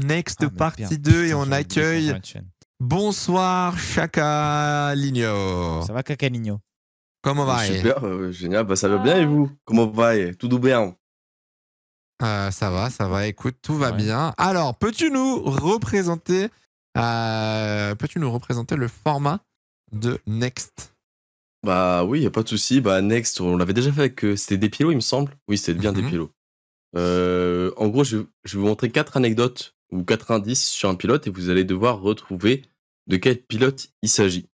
Next Ah, mais partie merde. 2 et Putain, on j'avais oublié qu'on accueille. fermait la chaîne. Bonsoir Chaka Ligno. Ça va, Cacaligno? Comment va? Super, génial. Bah, ça va bien et vous? Comment va? Tout bien? Ça va. Écoute, tout va Ouais. bien. Alors, peux-tu nous représenter le format de Next? Bah oui, y a pas de souci. Bah Next, on l'avait déjà fait avec c'était des pilots, il me semble. Oui, c'était bien des pilots. En gros, je vais vous montrer 4 anecdotes ou 4 indices sur un pilote et vous allez devoir retrouver de quel pilote il s'agit.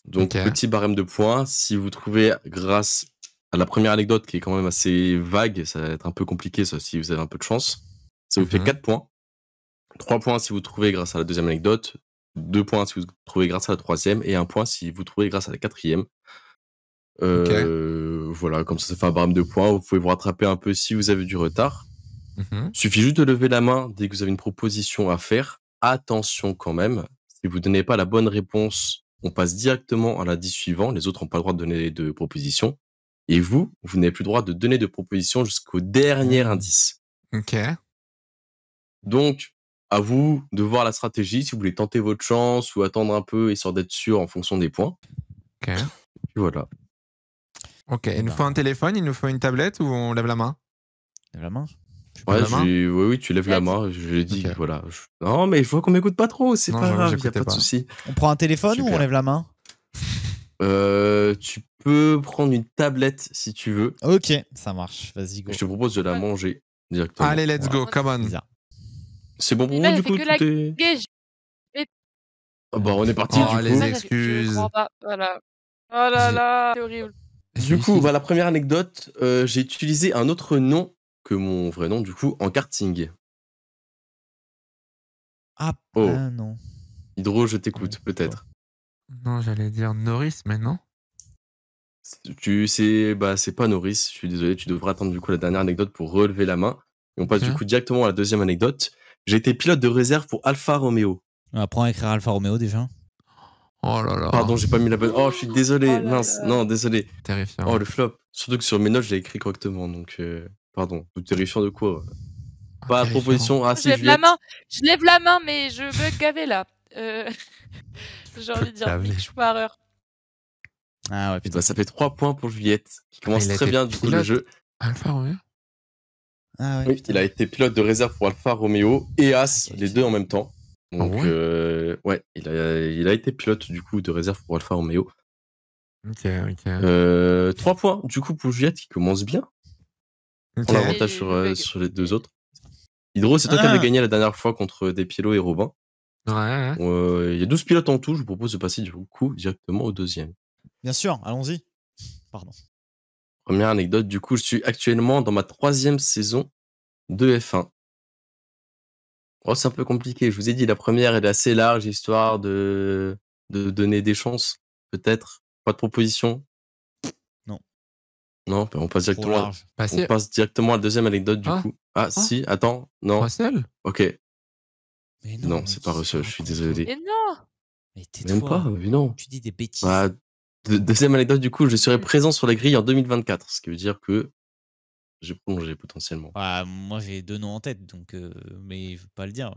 Donc, Ok. petit barème de points. Si vous trouvez grâce à la première anecdote qui est quand même assez vague, ça va être un peu compliqué ça si vous avez un peu de chance. Ça vous fait 4 points. 3 points si vous trouvez grâce à la deuxième anecdote. 2 points si vous trouvez grâce à la troisième. Et 1 point si vous trouvez grâce à la quatrième. Voilà, comme ça fait un barème de points. Vous pouvez vous rattraper un peu si vous avez du retard. Suffit juste de lever la main dès que vous avez une proposition à faire. Attention quand même, si vous ne donnez pas la bonne réponse, on passe directement à l'indice suivant. Les autres n'ont pas le droit de donner de propositions. Et vous n'avez plus le droit de donner de propositions jusqu'au dernier indice. Ok. Donc, à vous de voir la stratégie, si vous voulez tenter votre chance ou attendre un peu histoire d'être sûr en fonction des points. Ok. Et voilà. Ok. Il nous faut un téléphone, il nous faut une tablette ou on lève la main? Lève la main. Ouais, la main oui, tu lèves la main. Je l'ai dit, Ok. voilà. Non, mais il faut qu'on m'écoute pas trop, c'est Non, pas j'avoue, grave, y a j'écoutais pas de pas. souci. On prend un téléphone ou Super. on lève la main? Tu peux prendre une tablette si tu veux. Ok, ça marche. Vas-y, go. Je te propose de la manger directement. Allez, let's go, come on. Bizarre. C'est bon pour Là, vous, j'ai du fait coup que la tout est... gage. Ah bah, on est parti, Oh, du les coup. Je excuses. comprends pas. Voilà. Oh là là, c'est horrible. Du coup, la première anecdote, j'ai utilisé un autre nom que mon vrai nom, du coup, en karting. Ah, Oh. non. Hydro, je t'écoute, peut-être. Non, j'allais dire Norris, mais non. C'est pas Norris, je suis désolé, tu devras attendre du coup la dernière anecdote pour relever la main. Et on passe du coup directement à la deuxième anecdote. J'ai été pilote de réserve pour Alfa Romeo. On apprend à écrire Alfa Romeo déjà. Oh là là. Pardon, j'ai pas mis la bonne. Oh, je suis désolé, Oh là mince. là. Non, désolé. Terrifiant. Oh, le flop. Surtout que sur mes notes, je l'ai écrit correctement, donc pardon. Tout terrifiant de quoi Pas de terrifiant. proposition. Ah, Je si, lève la Juliette. main. Je lève la main, mais je bug gavé là. J'ai envie de dire gavé. Mick Schumacher. Ah ouais, Et putain. bah, ça fait 3 points pour Juliette, qui commence il a très été bien du coup le pilote. jeu. Alpha Romeo. Ah ouais, Oui, putain. il a été pilote de réserve pour Alfa Romeo et As, Ok, les ok. deux en même temps. Donc, Ah ouais, il a été pilote du coup de réserve pour Alfa Romeo. Ok, ok. 3 points du coup pour Juliette qui commence bien. Ok. On a l'avantage Et sur, le bug. sur les deux autres. Hydro, c'est toi qui avais gagné la dernière fois contre Despiello et Robin. Ouais. Il y a 12 pilotes en tout. Je vous propose de passer du coup directement au deuxième. Bien sûr, allons-y. Pardon. Première anecdote, du coup, je suis actuellement dans ma 3e saison de F1. Oh, c'est un peu compliqué. Je vous ai dit, la première elle est assez large, histoire de donner des chances, peut-être. Pas de proposition. Non. Non, on passe Trop directement. large. Bah, On passe directement à la deuxième anecdote du Ah. coup. Ah, si, attends, non. Russell. Ok. Mais Non, mais c'est pas qu'est-ce que Russell, je suis racontes, désolé. Et non. Mais tais-toi. Même pas, mais non. Tu dis des bêtises. Bah, deuxième anecdote, du coup, je serai présent sur la grille en 2024, ce qui veut dire que j'ai prolongé potentiellement. Ouais, moi j'ai deux noms en tête, donc mais je veux pas le dire.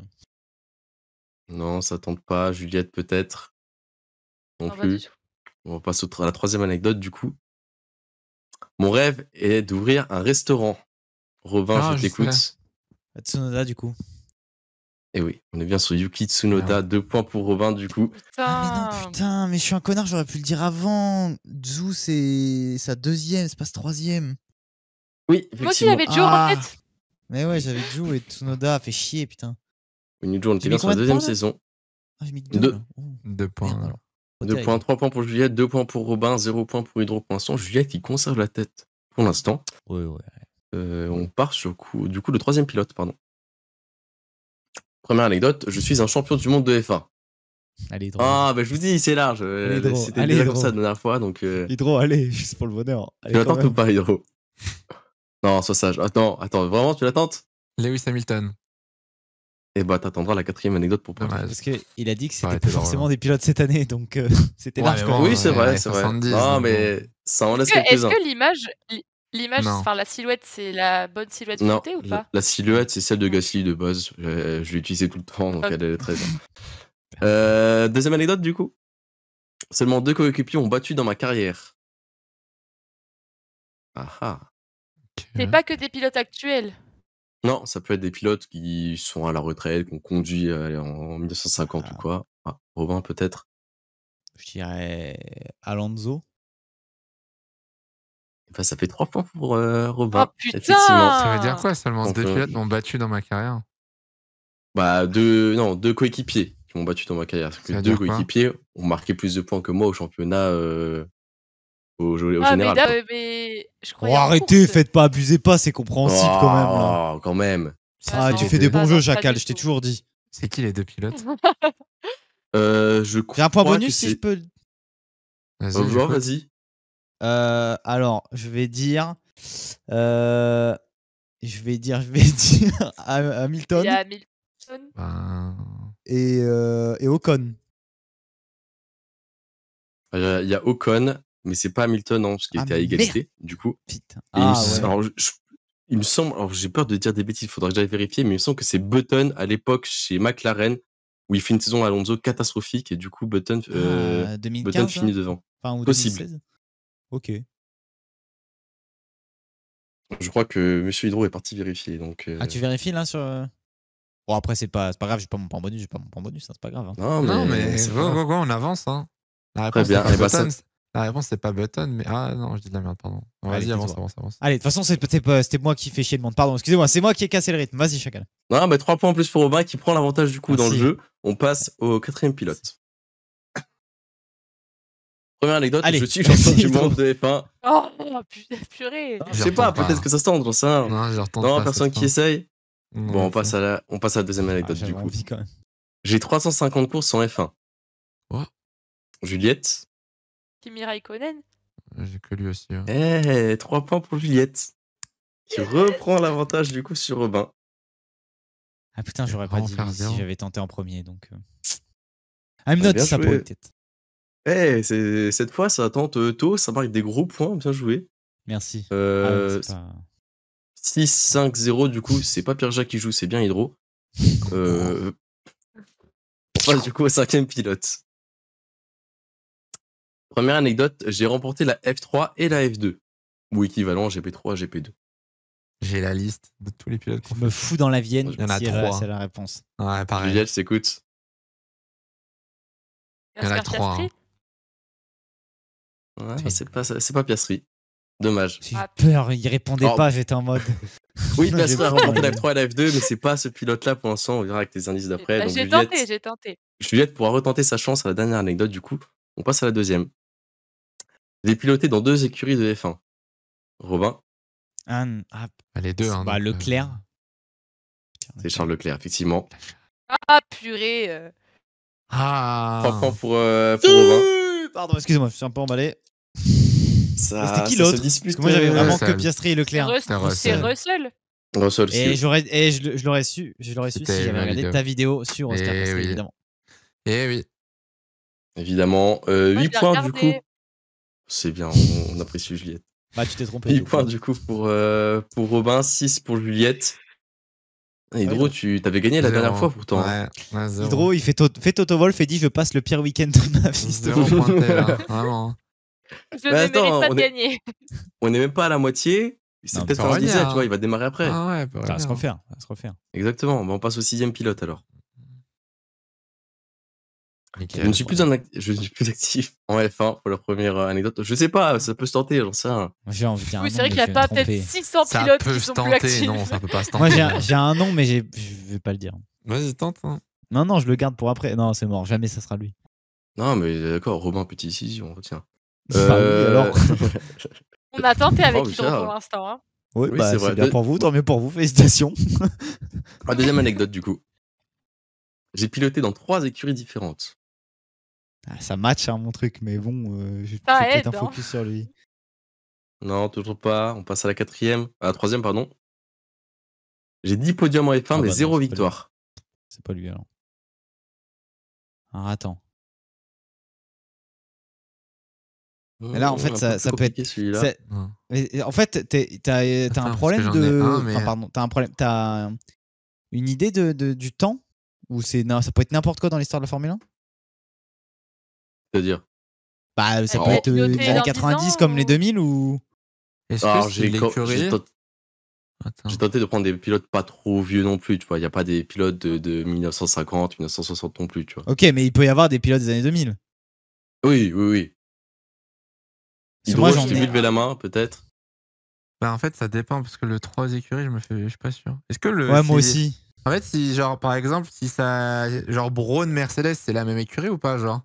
Non, ça tente pas. Juliette, peut-être. Non Non, pas du plus. tout. On passe à la troisième anecdote, du coup. Mon rêve est d'ouvrir un restaurant. Robin, Ah, je je t'écoute. sais. Tsunoda du coup. Et oui, on est bien sur Yuki Tsunoda. Ah 2 points pour Robin, du coup. Ah mais non, putain, mais je suis un connard, j'aurais pu le dire avant. Zhu, c'est sa deuxième, c'est pas sa troisième. Oui, Moi aussi, effectivement. j'avais Joe en tête. Mais ouais, j'avais Zhu et Tsunoda, fait chier, putain. New Joe, on était J'ai bien mis sur la combien de deuxième points, là saison. Ah, j'ai mis que 2. Deux. Là. Oh. 2 points. Merde, alors. 2 terrible. points, 3 points pour Juliette, 2 points pour Robin, 0 points pour Hydro pour l'instant. Juliette qui conserve la tête pour l'instant. Ouais, ouais. On part sur du coup le troisième pilote, pardon. Première anecdote, je suis un champion du monde de F1. Allez, Hydro. Ah, bah je vous dis, c'est large. Hydro, C'était allez, déjà Hydro. comme ça la dernière fois, donc... Hydro, allez, juste pour le bonheur. Tu l'attentes ou pas, Hydro? Non, sois sage. Attends, vraiment, tu l'attentes? Lewis Hamilton. Eh bah, t'attendras la 4e anecdote pour prendre. Dommage. Parce qu'il a dit que Ça c'était aurait pas été drôle, forcément hein. des pilotes cette année, donc c'était Ouais, large mais quand bon, même. Oui, c'est ouais, vrai, ouais, c'est vrai. 70, Non, donc mais ça en laisse Est-ce quelques-uns. que l'image L'image, Non. enfin la silhouette, c'est la bonne silhouette Non, flottée ou pas? la silhouette, c'est celle de Gasly de base. Je l'ai utilisée tout le temps, donc Ok. elle est très bien. Deuxième anecdote, du coup. Seulement 2 coéquipiers ont battu dans ma carrière. Ah ah. C'est pas que des pilotes actuels. Non, ça peut être des pilotes qui sont à la retraite, qui ont conduit en 1950 ou quoi. Ah, Robin, peut-être. Je dirais Alonso. Enfin, ça fait 3 points pour Oh Robin. putain! Effectivement. Ça veut dire quoi seulement Donc, 2 pilotes m'ont battu dans ma carrière? Bah, 2 coéquipiers qui m'ont battu dans ma carrière. Parce que Ça veut 2 dire quoi? coéquipiers ont marqué plus de points que moi au championnat au Ah général. quoi. mais je Oh, croyais en arrêtez, course. faites pas, abusez pas, c'est compréhensible quand même. Là. Oh, quand même. Ah, non, tu fais des pas- bons non, jeux, pas Chacal, du je t'ai tout. toujours dit. C'est qui les 2 pilotes? Je J'ai un crois point que bonus si c'est- je peux. Vas-y, Genre, j'écoute. vas-y. Alors, je vais dire. Je vais dire Il Hamilton y a Hamilton. Ben, et Ocon. Il y a Ocon, mais c'est pas Hamilton, non, parce qu'il Ah, était à égalité, du coup. Putain. Et il me Ah s- ouais. alors, il me semble, alors j'ai peur de dire des bêtises, il faudra que j'aille vérifier, mais il me semble que c'est Button à l'époque chez McLaren, où il fait une saison à Alonso catastrophique, et du coup, Button, Button 2015 finit là devant. Enfin, ou Possible. 2016. Ok. Je crois que Monsieur Hydro est parti vérifier, donc. Ah, tu vérifies là sur. Bon, après, c'est pas grave, j'ai pas mon point bonus, hein, c'est pas grave. Hein. non, mais c'est go, pas grave. go, go, on avance. Hein. La Très réponse, bien. c'est pas Eh ben, ça- Button. La réponse, c'est pas Button, mais. Ah non, je dis de la merde, pardon. Allez, Vas-y, avance, tais-toi. avance. Allez, de toute façon, c'était moi qui fais chier le monde. Pardon, excusez-moi, c'est moi qui ai cassé le rythme. Vas-y, Chacal. Non, mais 3 points en plus pour Robin qui prend l'avantage du coup dans le Merci. jeu. On passe au 4e pilote. Première anecdote, Allez, je suis champion vas-y, du Hydro. monde de F1. Oh purée. Je sais pas, retourne pas. peut-être que ça se tente, j'en sais rien. Non, je retourne Non, pas. personne qui essaye. Non, Bon, on ok. passe à la deuxième anecdote J'avais du coup. envie quand même. J'ai 350 courses en F1. Oh. Juliette. Kimi Raikkonen. J'ai que lui aussi. Ouais. 3 points pour Juliette. Qui reprend l'avantage du coup sur Robin. Ah putain, j'aurais pas Vraiment dit faire lui si zéro. j'avais tenté en premier. Donc. Ah, me note bien ça pour joué. une tête. Cette fois, ça tente tôt, ça marque des gros points, bien joué. Merci. Ah ouais, c'est pas... 6-5-0 du coup, c'est pas Pierre-Jacques qui joue, c'est bien Hydro. On passe du coup au 5e pilote. Première anecdote, j'ai remporté la F3 et la F2. Ou équivalent GP3, GP2. J'ai la liste de tous les pilotes Je qu'on me fait. fous dans la Vienne. Il y en a si 3. c'est la réponse. Ouais, pareil. Juliette, s'écoute. Il y en a Oscar 3. Piastri. Ouais, c'est pas Piastri. Dommage. J'ai eu Ah, peur, il répondait Oh. pas, j'étais en mode. Oui, J'ai Piastri a peur. remporté la F3 et la F2, mais c'est pas ce pilote-là pour l'instant. On verra avec les indices d'après. Bah, Donc j'ai tenté. Juliette pourra retenter sa chance à la dernière anecdote du coup. On passe à la deuxième. J'ai piloté dans 2 écuries de F1. Robin, Les deux. Hein, bah, donc, Leclerc. c'est Charles Leclerc, effectivement. Ah purée. 3 points pour Euh, Robin. Pardon, excusez-moi, je suis un peu emballé. Ça, C'était qui ça se l'autre dispute, Parce que moi j'avais vraiment que Russell. Piastri et Leclerc. C'est C'est Russell. Russell. Russell, Et si. je l'aurais su si C'était j'avais ma regardé vidéo. ta vidéo sur Oscar Eh Piastri, oui. évidemment. Eh oui. Évidemment. 8 je l'ai points du regardé. coup. C'est bien, on apprécie Juliette. Bah, tu t'es trompé. 8 du coup. points du coup pour Robin, 6 pour Juliette. Hydro, Ouais, tu t'avais gagné la dernière fois pourtant. hein. Ouais, zéro. Hydro, il fait Toto Wolf et dit je passe le pire week-end de ma vie. Zéro pointé, là. Vraiment. Je Mais ne attends, mérite pas on de est- gagner. On n'est même pas à la moitié. C'est Non, peut-être mais un ça va diesel, venir, tu vois, hein. il va démarrer après. Ah ouais, Ça va se refaire. Exactement. Bon, on passe au 6e pilote alors. Nickel. Je ne suis plus actif en F1 pour la première anecdote. Je sais pas, ça peut se tenter, j'en sais rien. Moi, j'ai envie de dire un Oui, nom, c'est vrai mais qu'il y a je vais pas me peut-être tromper. 600 Ça pilotes peut qui se sont plus tenter. actifs. Non, ça peut pas se tenter. Moi, j'ai un nom, mais je vais pas le dire. Vas-y, tente. Hein. Non, je le garde pour après. Non, c'est mort. Jamais ça sera lui. Non, mais d'accord, Robin, petite décision, retient. Bah oui, alors. On a tenté avec Oh, Hydro ça. pour l'instant. Hein. Oui, Oui, bah, c'est c'est vrai. bien pour vous. Tant mieux pour vous. Félicitations. Ma deuxième anecdote du coup. J'ai piloté dans 3 écuries différentes. Ah, ça match, hein, mon truc, mais bon, je vais Ça peut-être aide, un hein. focus sur lui. Non, toujours pas. On passe à la 4e. À la 3e, pardon. J'ai 10 podiums en F1, Ah mais bah non, 0 c'est pas victoire. C'est pas lui alors. Alors attends. Mais là, en fait, ça peut être. Celui-là. En fait, t'as un problème de. Enfin, pardon, t'as un problème. T'as une idée du temps ou ça peut être n'importe quoi dans l'histoire de la Formule 1? C'est-à-dire bah, ça peut être les années 90 comme les 2000 ou. Est-ce que c'est l'écurie? J'ai tenté de prendre des pilotes pas trop vieux non plus, tu vois. Il n'y a pas des pilotes de 1950, 1960 non plus, tu vois. Ok, mais il peut y avoir des pilotes des années 2000. Oui. Hydro, je t'ai vu lever la main, peut-être. Bah, en fait, ça dépend, parce que le 3 écuries, je suis pas sûr. Est-ce que le. Ouais, moi aussi. En fait, si, genre, par exemple, si ça. Genre, Braun, Mercedes, c'est la même écurie ou pas, genre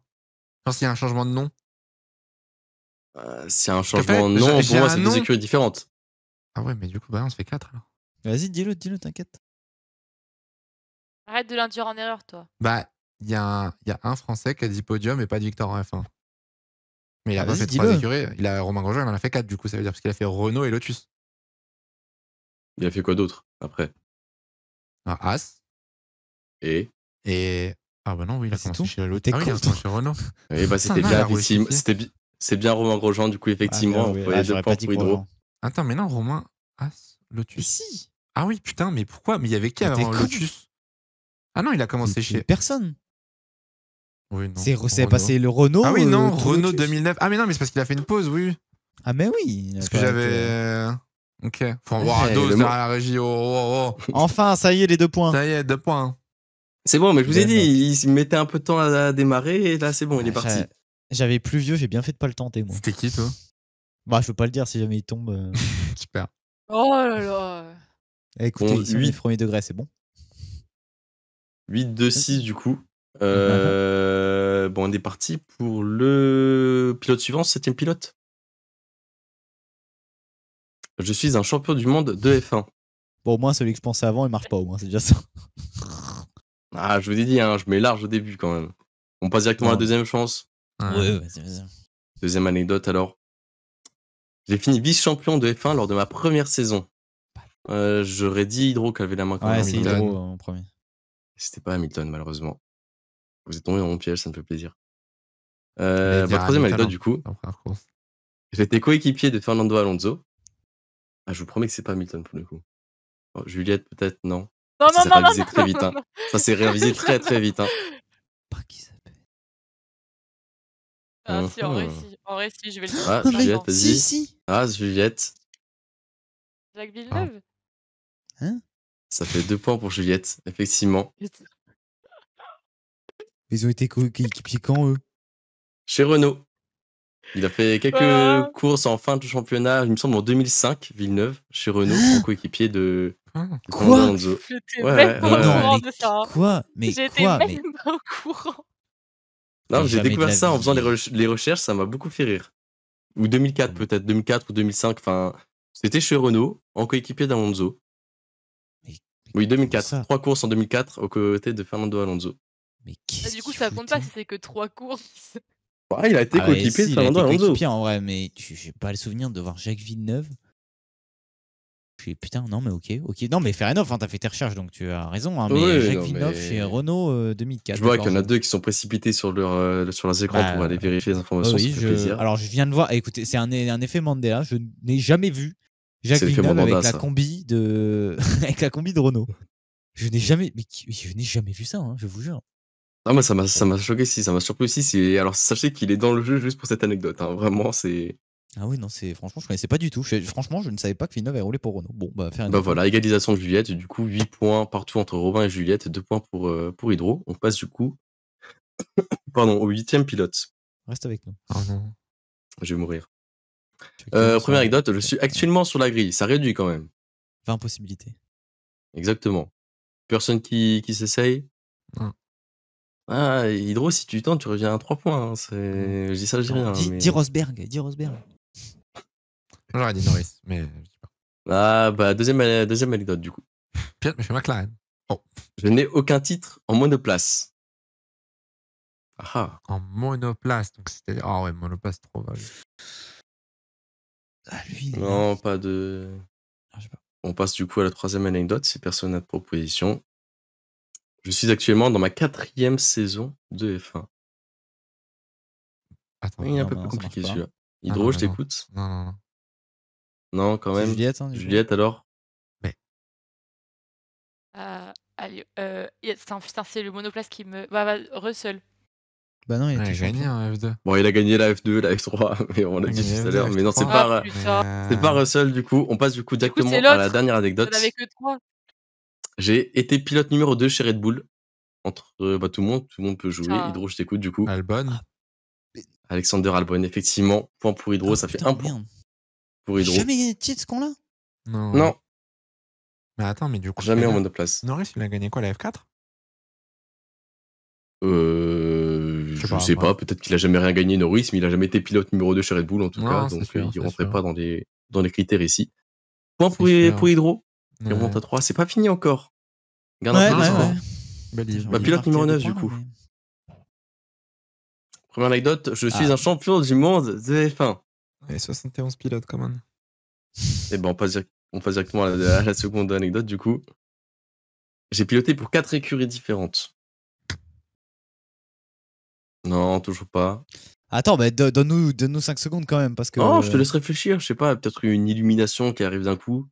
s'il y a un changement de nom. S'il y a un changement de nom, pour moi, c'est deux écuries différentes. Ah ouais, mais du coup, bah, on se fait 4 alors. Vas-y, dis-le, t'inquiète. Arrête de l'induire en erreur, toi. Bah, il y a un Français qui a dit podium et pas de victoire en F1. Mais il a pas fait 3 écuries. Romain Grosjean, il en a fait 4 du coup, ça veut dire, parce qu'il a fait Renault et Lotus. Il a fait quoi d'autre après? As. Et. Ah bah non, oui, il a commencé chez Lotus. Ah oui, il a commencé chez Renault. Oui, bah c'était bien, effectivement. C'est bien Romain Grosjean, du coup, effectivement. On prenait 2 points pour Hydro. Attends, mais non, Romain, As, Lotus. Mais si. Ah oui, putain, mais pourquoi? Mais il y avait qui avant Lotus? Ah non, il a commencé chez. Personne. Oui, non. C'est passé le Renault. Ah oui, non, Renault 2009. Ah mais non, mais c'est parce qu'il a fait une pause, oui. Ah mais oui. Parce que j'avais. Ok. Faut en voir un dose derrière la régie. Oh. Enfin, ça y est, les 2 points. Ça y est, 2 points. C'est bon, mais je vous ai dit, il mettait un peu de temps à démarrer et là, c'est bon, il est parti. J'avais plus vieux, j'ai bien fait de pas le tenter, moi. C'était qui, toi? Bah, je peux pas le dire si jamais il tombe. Super. Oh là là. Écoutez, ici, 8 premier degré, c'est bon. 8-2-6 du coup. Bon, on est parti pour le pilote suivant, 7ème pilote. Je suis un champion du monde de F1. Bon, au moins, celui que je pensais avant, il marche pas, au moins, c'est déjà ça. Ah, je vous ai dit, hein, je mets large au début quand même. On passe directement à la deuxième chance. Ouais, vas-y. Deuxième anecdote alors. J'ai fini vice-champion de F1 lors de ma première saison. J'aurais dit Hydro qui avait la main quand même. Ouais, c'est Hydro en premier. C'était pas Hamilton, malheureusement. Vous êtes tombé dans mon piège, ça me fait plaisir. Troisième anecdote, du coup. J'étais coéquipier de Fernando Alonso. Ah, je vous promets que c'est pas Hamilton pour le coup. Oh, Juliette, peut-être, non. Ça s'est réalisé très vite. Hein. Ça s'est réalisé très très vite. Hein. Pas qui s'appelle. Ah, si, en récit, je vais le dire. Ah, Juliette, vas-y. Si. Ah, Juliette. Jacques Villeneuve. Hein? Ça fait 2 points pour Juliette, effectivement. Ils ont été coéquipiers quand, eux? Chez Renault. Il a fait quelques courses en fin de championnat, il me semble en 2005, Villeneuve, chez Renault, en coéquipier de Quoi? Alonso. J'étais même pas au courant de ça. Quoi? Mais j'étais même pas au courant. Non, j'ai découvert ça en faisant les recherches, ça m'a beaucoup fait rire. Ou 2004 peut-être, 2004 ou 2005, enfin, c'était chez Renault, en coéquipier d'Alonso. Oui, 2004. 3 courses en 2004 aux côtés de Fernando Alonso. Mais du coup, ça compte pas si c'est que 3 courses. Ouais, il a été coéquipier de Fernando Alonso. Coéquipier en vrai, mais j'ai pas le souvenir de voir Jacques Villeneuve. Putain, non, mais ok. Non, mais fair enough, hein, t'as fait tes recherches, donc tu as raison. Hein, mais Jacques Villeneuve chez Renault 2004. Je vois qu'il y en a 2 qui sont précipités sur leurs écrans pour aller vérifier les informations. Oui, alors je viens de voir. Écoutez, c'est un effet Mandela. Je n'ai jamais vu Jacques Villeneuve avec la combi de Renault. Je n'ai jamais vu ça, hein, je vous jure. Ah, moi, ça m'a choqué, ça m'a surpris aussi. Alors, sachez qu'il est dans le jeu juste pour cette anecdote. Hein. Vraiment, c'est. Ah oui, non, franchement, je connaissais pas du tout. Franchement, je ne savais pas que Villeneuve avait roulé pour Renault. Bon, voilà, égalisation de Juliette. Du coup, 8 points partout entre Robin et Juliette, 2 points pour Hydro. On passe du coup au 8ème pilote. Reste avec nous. Oh non. Je vais mourir. Première anecdote, je suis actuellement sur la grille. Ça réduit quand même. 20 possibilités. Exactement. Personne qui s'essaye. Ah, Hydro, si tu tentes, tu reviens à 3 points. Hein. Je dis ça, je dis rien. Dis Rosberg. J'aurais dit Norris, mais je dis pas. Ah, bah, deuxième anecdote, du coup. Pierre, mais je fais McLaren. Oh. Je n'ai aucun titre en monoplace. Ah. En monoplace, donc c'était. Ah ouais, monoplace, trop vague. Ah, lui. Non, pas de. Je sais pas. On passe du coup à la 3e anecdote, si personne n'a de proposition. Je suis actuellement dans ma 4e saison de F1. Attends, il est un peu plus compliqué celui-là. Hydro, je t'écoute. Non. Non, quand même. Juliette, hein, Juliette, alors? Allez, putain, c'est le monoplace qui me. Bah, Russell. Bah non, il a gagné en F2. Bon, il a gagné la F2, la F3, mais on l'a dit tout à l'heure. Mais non, c'est pas Russell, du coup. On passe du coup directement à la dernière anecdote. Il avait que 3. J'ai été pilote numéro 2 chez Red Bull. Entre tout le monde peut jouer. Hydro, je t'écoute, du coup. Albon. Alexander Albon, effectivement. Point pour Hydro, ça fait 1 point. Pour Hydro. Jamais gagné de titre, ce con-là? Non. Mais attends, mais du coup. Jamais en monoplace. Norris, il a gagné quoi, la F4? Je sais pas, peut-être qu'il a jamais rien gagné Norris, mais il a jamais été pilote numéro 2 chez Red Bull en tout cas, donc il rentrait pas dans les critères ici. Point pour Hydro, il remonte à 3, c'est pas fini encore. Garde un peu pilote numéro 9 du coup. Première anecdote, je suis un champion du monde de F1. Et 71 pilotes quand même. Et ben on passe directement à la seconde anecdote du coup. J'ai piloté pour 4 écuries différentes. Non, toujours pas. Attends, bah, donne-nous 5 secondes quand même, parce que... Oh, je te laisse réfléchir, je sais pas, peut-être une illumination qui arrive d'un coup.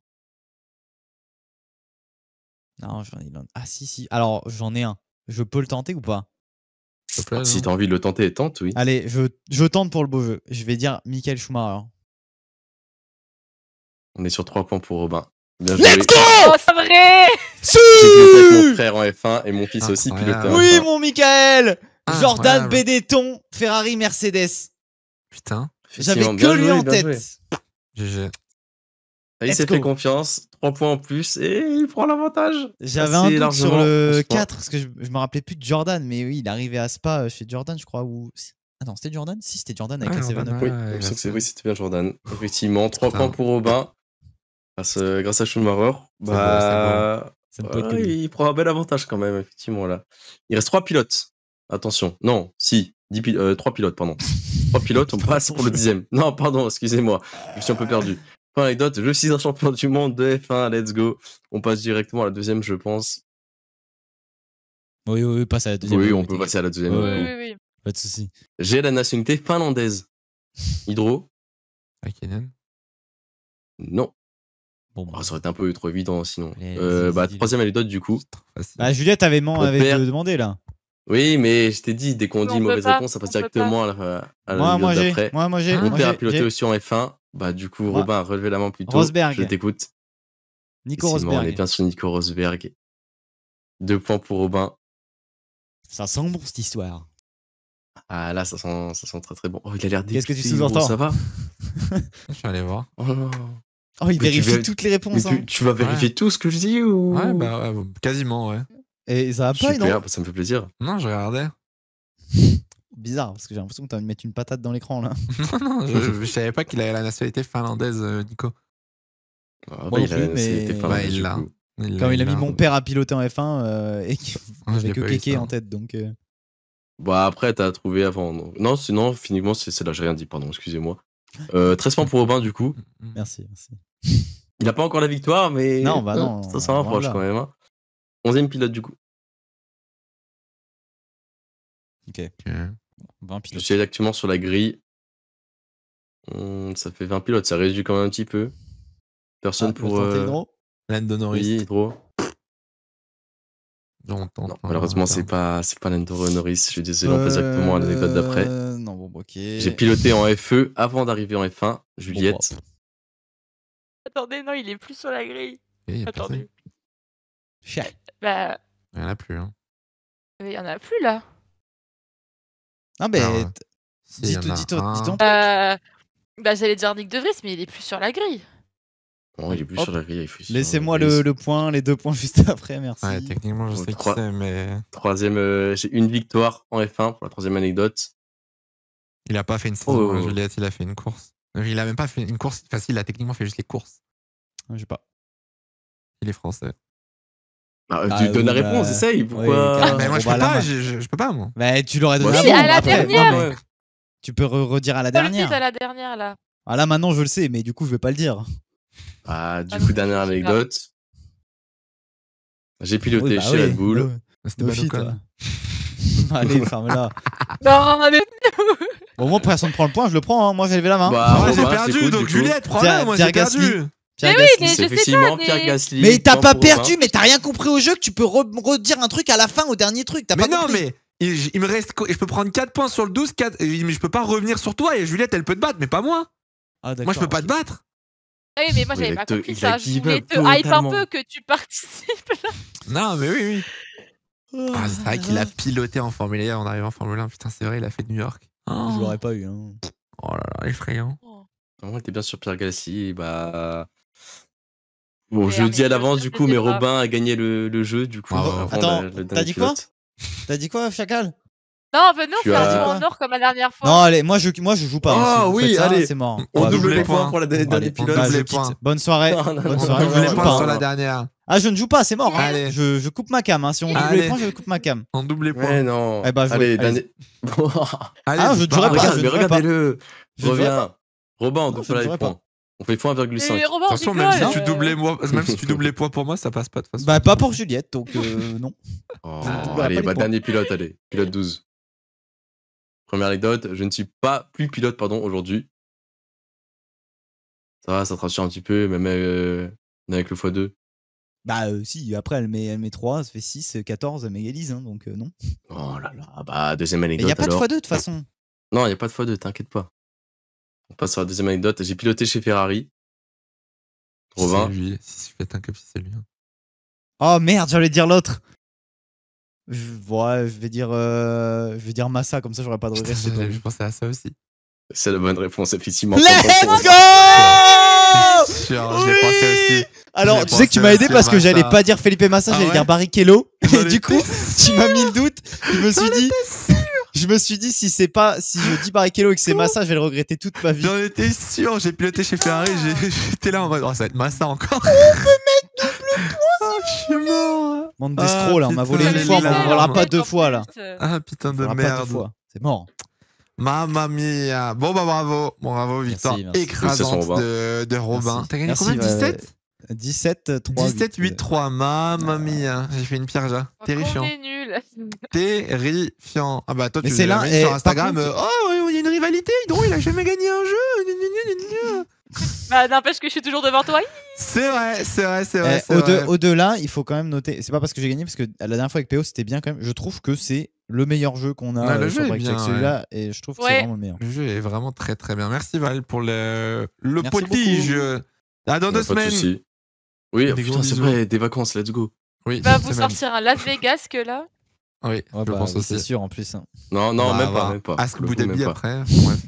Non, j'en ai... Ah si, alors j'en ai un. Je peux le tenter ou pas? Si t'as envie de le tenter, tente, oui. Allez, je tente pour le beau jeu. Je vais dire Michael Schumacher. On est sur 3 points pour Robin. Bien joué. Let's go! Oh, c'est vrai! J'ai piloté avec mon frère en F1 et mon fils aussi piloté en F1. Oui, mon Michael! Jordan Benetton, Ferrari, Mercedes. Putain. J'avais que lui en tête. GG. Il s'est fait confiance, 3 points en plus et il prend l'avantage. J'avais un doute sur le 4 parce que je me rappelais plus de Jordan, mais oui, il est arrivé à Spa chez Jordan, je crois. Attends, c'était Jordan? Si, c'était Jordan avec la 7 Oui, c'était bien Jordan. Effectivement, 3 points pour Robin. Grâce à Schumacher. Il prend un bel avantage quand même, effectivement. Là. Il reste 3 pilotes. Attention. Non, 3 pilotes, pardon. 3 pilotes, on passe pour le 10e. Non, pardon, excusez-moi. Je suis un peu perdu. Pour l'anecdote, je suis un champion du monde de F1, let's go. On passe directement à la deuxième, je pense. Oui, passe à la deuxième. Oui, on peut passer à la deuxième. Oui. Pas de soucis. J'ai la nationalité finlandaise. Hydro. Hakkinen. Non. Bon, ça aurait été un peu trop évident sinon. Troisième anecdote du coup. Juliette avait demandé là. Oui, mais je t'ai dit, dès qu'on dit mauvaise réponse, ça passe directement à la d'après. Mon père a piloté aussi en F1. Bah, du coup, Robin a relevé la main plus tôt. Rosberg. Je t'écoute. Nico Rosberg. On est bien sur Nico Rosberg. 2 points pour Robin. Ça sent bon cette histoire. Ah là, ça sent très très bon. Oh, il a l'air dégoûté. Qu'est-ce que tu sous-entends? Ça va? Je vais aller voir. Oh non. Oh, il vérifie toutes les réponses. Tu vas vérifier tout ce que je dis ou... Ouais, bah quasiment, ouais. Et ça va pas, non? Ça me fait plaisir. Non, je regardais. Bizarre, parce que j'ai l'impression que t'as envie de mettre une patate dans l'écran là. Non, je savais pas qu'il avait la nationalité finlandaise, Nico. Il l'a. Comme il a mis mon père à piloter en F1 et qu'il avait que Kéké en tête, donc... Bah après, t'as trouvé avant. Non, sinon, finalement, c'est là, j'ai rien dit, pardon, excusez-moi. 13 points pour Robin, du coup. Merci. Il a pas encore la victoire, mais... Non, bah non. Ça s'en rapproche quand même. 11e pilote, du coup. Ok. 20 pilotes. Je suis actuellement sur la grille. Ça fait 20 pilotes, ça réduit quand même un petit peu. Personne pour... Lando Norris. Oui, Hydro. Non, malheureusement, c'est pas Lando Norris. Je suis désolé, on passe directement à l'anecdote d'après. Non, bon, ok. J'ai piloté en FE avant d'arriver en F1. Juliette. Attendez, non, il est plus sur la grille. Attendez. Bah... Il y en a plus. Hein. Il y en a plus là. Ah, mais. Dis-toi. Bah, j'allais dire Nick De Vries, mais il est plus sur la grille. Non, il est plus sur la grille. Laissez-moi le point, les 2 points juste après, merci. Ouais, techniquement, je sais qui c'est, mais. Troisième, j'ai une victoire en F1 pour la 3e anecdote. Il a pas fait une saison, Juliette, il a fait une course. Il a même pas fait une course facile, il a techniquement fait juste les courses. Je sais pas. Il est français. Tu donnes la réponse, essaye. Pourquoi? Mais moi, je peux pas, moi. Mais tu l'aurais donné à la dernière. Tu peux redire à la dernière. À la dernière, là. Ah là, maintenant, je le sais, mais du coup, je vais pas le dire. Du coup, dernière anecdote. J'ai piloté chez Red Bull. C'était Ocon. Allez, ferme-la. Non, arrête. Au moins, personne prend le point, je le prends. Hein. Moi, j'ai levé la main. Bah, Moi j'ai Robin, perdu, t'écoutes, donc du coup. Juliette, prends-le, moi j'ai perdu. Pierre Mais oui, Gasly. mais C'est je sais effectivement pas, Pierre Gasly. Mais t'as point pas pour perdu, Robin. mais t'as rien compris au jeu que tu peux redire un truc à la fin, au dernier truc. T'as Mais pas non, compris. mais il me reste. Je peux prendre 4 points sur le 12, mais je peux pas revenir sur toi et Juliette elle peut te battre, mais pas moi. Ah, Moi je peux pas te battre. Oui, mais moi Oui, j'avais il pas a te- compris il a ça. Je give voulais up te hype un totalement. peu que tu participes. Non, mais oui. Ah, c'est vrai qu'il a piloté en Formule 1 en arrivant en Formule 1. Putain, c'est vrai, il a fait New York. Je l'aurais pas eu. Hein. Oh là là, effrayant. On était bien sur Pierre Gasly. Bah. Bon, Mais je le dis à je l'avance sais du coup, mais pas. Robin a gagné le jeu du coup. Bravo. avant Attends, le t'as dernier dit quoi pilote. T'as dit quoi, Chacal? Non, venez, on Tu fait un as- tour en or comme la dernière fois. Non, allez, moi je joue pas. hein. Ah, Si vous oui, faites ça, allez. c'est mort. On Ouais, double je- les points pour la Allez, dernière pilote. double je les quitte. points. Bonne soirée. Non, non, Bonne non, soirée. non, Double les Je joue points pas, sur hein. la dernière. Ah, je ne joue pas, c'est mort. Hein. Allez. Je coupe ma cam. Hein. Si on double Allez. les points, je coupe ma cam. On double les Mais points. non. Eh ben, jouez. Allez, Allez-y. dernier. Allez, Ah, je ne jouerai pas. Regarde, je ne mais jouerai pas. regardez-le. Je ne jouerai Reviens. Robin, on Non, double je ne les jouerai points. pas. On fait point 1,5. Mais Robin, Attention, on même si rigole, tu doubles les poids pour moi, ça passe pas de toute façon. Bah, pas pour Juliette, donc non. Oh, doublerai allez, pas les bah, points. dernier pilote, allez. Pilote 12. Première anecdote, je ne suis plus pilote aujourd'hui. Ça va, ça te rassure un petit peu, même avec le x2. Bah, si, après, elle met 3, ça fait 6, 14, elle m'égalise, hein, donc non. Oh là là, bah deuxième Mais anecdote il n'y a pas alors. de x2 de toute façon. Non, il n'y a pas de x2, t'inquiète pas. On passe sur la deuxième anecdote. J'ai piloté chez Ferrari. Robin. C'est lui. Si tu fais un cap, c'est lui. hein. Oh merde, j'allais dire l'autre. Ouais, je vais dire Massa, comme ça j'aurais pas de Putain, regret. j'ai pensé à ça aussi. C'est la bonne réponse, effectivement. Let's go! C'est sûr, je l'ai pensé aussi. Alors, J'ai tu sais que tu pensé m'as aidé aussi parce à que j'allais Massa. pas dire Felipe Massa, Ah j'allais ouais dire Barrichello. J'en Et du coup, étais tu m'as mis le doute. Je me suis dit si je dis Barrichello et que c'est Massa, je vais le regretter toute ma vie. J'en étais sûr, j'ai piloté chez Ferrari, j'étais là en mode, oh, ça va être Massa encore. Je suis mort. Bande d'estro là, on m'a putain, volé une les fois, mais on larmes. me volera pas En deux fois là. plus, Ah putain de On me volera pas deux merde. fois. C'est mort. Mamma mia. Bon bah bravo, victoire merci. écrasante Robin. de Robin. Merci. T'as gagné Merci, combien? 17 17, 3. 17, 8, 3. Mamma mia. J'ai fait une pierre ja. On Terrifiant. est nul. Terrifiant. Ah bah toi Mais tu c'est là, l'as mis et sur par Instagram. contre- Oh, il y a une rivalité. Hydro, il a jamais gagné un jeu. Bah, n'empêche que je suis toujours devant toi. C'est vrai, c'est vrai, c'est vrai. Au-delà, il faut quand même noter. C'est pas parce que j'ai gagné, parce que la dernière fois avec PO, c'était bien quand même. Je trouve que c'est le meilleur jeu qu'on a Ouais, le sur jeu est Blackjack, bien, celui-là, et je trouve que c'est Ouais. vraiment le meilleur. Le jeu est vraiment très très bien. Merci Val pour le Merci potige. À dans 2 Pas de semaines. soucis. Oui, Des putain, gros c'est bisous. vrai, des vacances, let's go. Oui, Il va cette vous semaine. sortir un Las Vegas que là. Oui, Ouais, je bah, pense c'est aussi. sûr en plus. Hein. Non, non, On va même pas, avoir même pas. Ask Pour le Abu coup, même Dhabi pas. après. Bref.